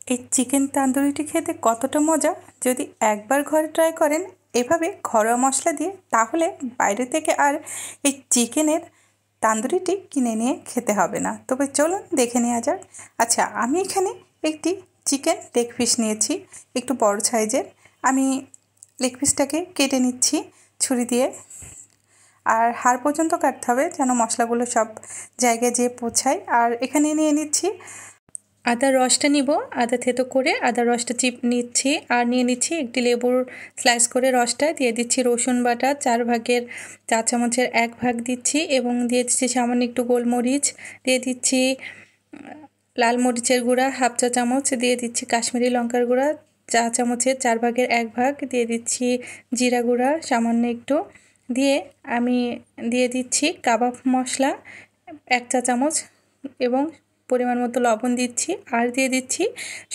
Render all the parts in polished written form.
এই চিকেন তান্দুরিটি খেতে কতটা মজা! যদি একবার ঘরে ট্রাই করেন এভাবে ঘরোয়া মশলা দিয়ে, তাহলে বাইরে থেকে আর এই চিকেনের তান্দুরিটি কিনে নিয়ে খেতে হবে না। তবে চলুন দেখে নেওয়া যাক। আচ্ছা, আমি এখানে একটি চিকেন লেগ পিস নিয়েছি, একটু বড় সাইজের। আমি লেগ পিসটাকে কেটে নিচ্ছি ছুরি দিয়ে, আর হাড় পর্যন্ত কাটতে হবে যেন মশলাগুলো সব জায়গায় যেয়ে পৌঁছায়। আর এখানে নিয়ে নিচ্ছি আদার রসটা নিব, আদা থেতো করে আদার রসটা নিচ্ছি। আর নিয়ে নিচ্ছি একটি লেবুর স্লাইস করে রসটা, দিয়ে দিচ্ছি রসুন বাটা 4 ভাগের 4 চামচের 1 ভাগ দিচ্ছি, এবং দিয়ে দিচ্ছি সামান্য একটু গোলমরিচ, দিয়ে দিচ্ছি লাল মরিচের গুঁড়া হাফ চা চামচ, দিয়ে দিচ্ছি কাশ্মীরি লঙ্কার গুঁড়া 4 চামচের 4 ভাগের 1 ভাগ, দিয়ে দিচ্ছি জিরা গুঁড়া সামান্য একটু, দিয়ে আমি দিয়ে দিচ্ছি কাবাব মশলা 1 চা চামচ এবং পরিমাণ মতো লবণ দিচ্ছি। আর দিয়ে দিচ্ছি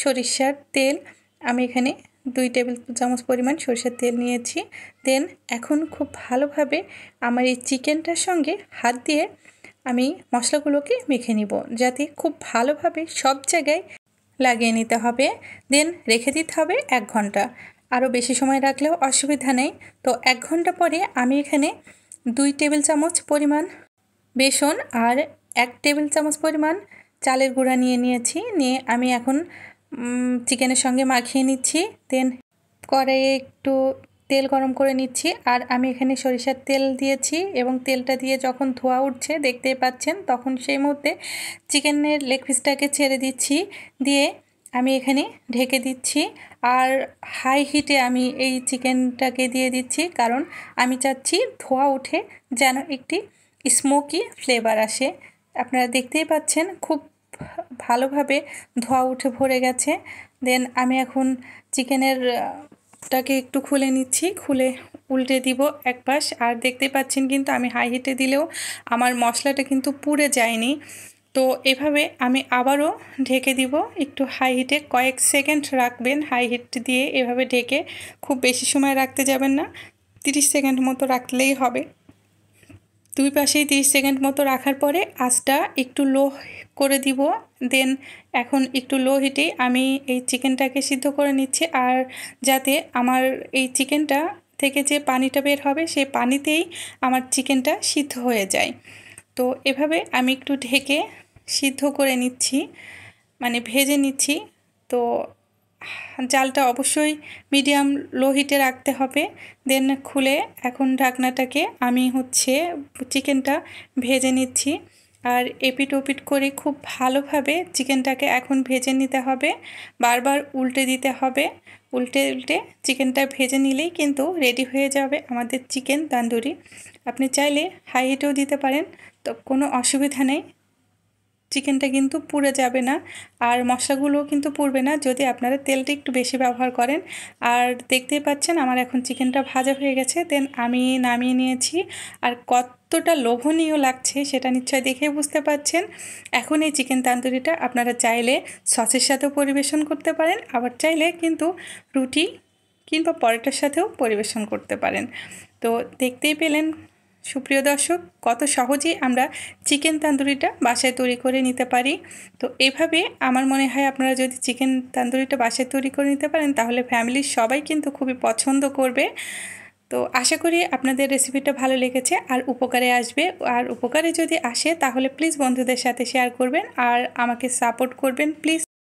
সরিষার তেল, আমি এখানে 2 টেবিল চামচ পরিমাণ সরিষার তেল নিয়েছি। দেন এখন খুব ভালোভাবে আমার এই চিকেনটার সঙ্গে হাত দিয়ে আমি মশলাগুলোকে মেখে নিব, যাতে খুব ভালোভাবে সব জায়গায় লাগিয়ে নিতে হবে। দেন রেখে দিতে হবে 1 ঘন্টা। আরও বেশি সময় রাখলেও অসুবিধা নেই। তো 1 ঘন্টা পরে আমি এখানে 2 টেবিল চামচ পরিমাণ বেসন আর 1 টেবিল চামচ পরিমাণ চালের গুঁড়া নিয়েছি। নিয়ে আমি এখন চিকেনের সঙ্গে মাখিয়ে নিচ্ছি। দেন কড়াইয়ে একটু তেল গরম করে নিচ্ছি, আর আমি এখানে সরিষার তেল দিয়েছি, এবং তেলটা দিয়ে যখন ধোঁয়া উঠছে দেখতেই পাচ্ছেন, তখন সেই মুহূর্তে চিকেনের লেগ পিসটাকে ছেড়ে দিচ্ছি, দিয়ে আমি এখানে ঢেকে দিচ্ছি। আর হাই হিটে আমি এই চিকেনটাকে দিয়ে দিচ্ছি, কারণ আমি চাচ্ছি ধোঁয়া উঠে যেন একটি স্মোকি ফ্লেভার আসে। আপনারা দেখতেই পাচ্ছেন খুব ভালোভাবে ধোঁয়া উঠে ভরে গেছে। দেন আমি এখন চিকেনেরটাকে একটু খুলে নিচ্ছি, খুলে উল্টে দিব এক পাশ। আর দেখতেই পাচ্ছেন কিন্তু আমি হাই হিটে দিলেও আমার মশলাটা কিন্তু পুড়ে যায়নি। তো এভাবে আমি আবারও ঢেকে দিব, একটু হাই হিটে কয়েক সেকেন্ড রাখবেন। হাই হিট দিয়ে এভাবে ঢেকে খুব বেশি সময় রাখতে যাবেন না, 30 সেকেন্ড মতো রাখলেই হবে। 2 পাশেই 30 সেকেন্ড মতো রাখার পরে আঁচটা একটু লো করে দিব। দেন এখন একটু লো হিটেই আমি এই চিকেনটাকে সিদ্ধ করে নিচ্ছি, আর যাতে আমার এই চিকেনটা থেকে যে পানিটা বের হবে সেই পানিতেই আমার চিকেনটা সিদ্ধ হয়ে যায়। তো এভাবে আমি একটু ঢেকে সিদ্ধ করে নিচ্ছি, মানে ভেজে নিচ্ছি। তো জালটা অবশ্যই মিডিয়াম লো হিটে রাখতে হবে। দেন খুলে এখন ঢাকনাটাকে আমি চিকেনটা ভেজে নিচ্ছি, আর এপিট ওপিট করে খুব ভালোভাবে চিকেনটাকে এখন ভেজে নিতে হবে। বারবার উল্টে দিতে হবে, উল্টে উল্টে চিকেনটা ভেজে নিলেই কিন্তু রেডি হয়ে যাবে আমাদের চিকেন তান্দুরি। আপনি চাইলে হাই হিটেও দিতে পারেন, তো কোনো অসুবিধা নেই। চিকেনটা কিন্তু পুড়ে যাবে না, আর মশলাগুলোও কিন্তু পুড়বে না যদি আপনারা তেলটা একটু বেশি ব্যবহার করেন। আর দেখতেই পাচ্ছেন আমার এখন চিকেনটা ভাজা হয়ে গেছে। দেন আমি নামিয়ে নিয়েছি, আর কতটা লোভনীয় লাগছে সেটা নিশ্চয়ই দেখে বুঝতে পারছেন। এখন এই চিকেন তান্দুরিটা আপনারা চাইলে সসের সাথেও পরিবেশন করতে পারেন, আবার চাইলে কিন্তু রুটি কিংবা পরোটার সাথেও পরিবেশন করতে পারেন। তো দেখতেই পেলেন সুপ্রিয় দর্শক, কত সহজেই আমরা চিকেন তান্দুরিটা বাসায় তৈরি করে নিতে পারি। তো এভাবে আমার মনে হয় আপনারা যদি চিকেন তান্দুরিটা বাসায় তৈরি করে নিতে পারেন, তাহলে ফ্যামিলির সবাই কিন্তু খুবই পছন্দ করবে। তো আশা করি আপনাদের রেসিপিটা ভালো লেগেছে আর উপকারে আসবে। আর উপকারে যদি আসে তাহলে প্লিজ বন্ধুদের সাথে শেয়ার করবেন আর আমাকে সাপোর্ট করবেন প্লিজ।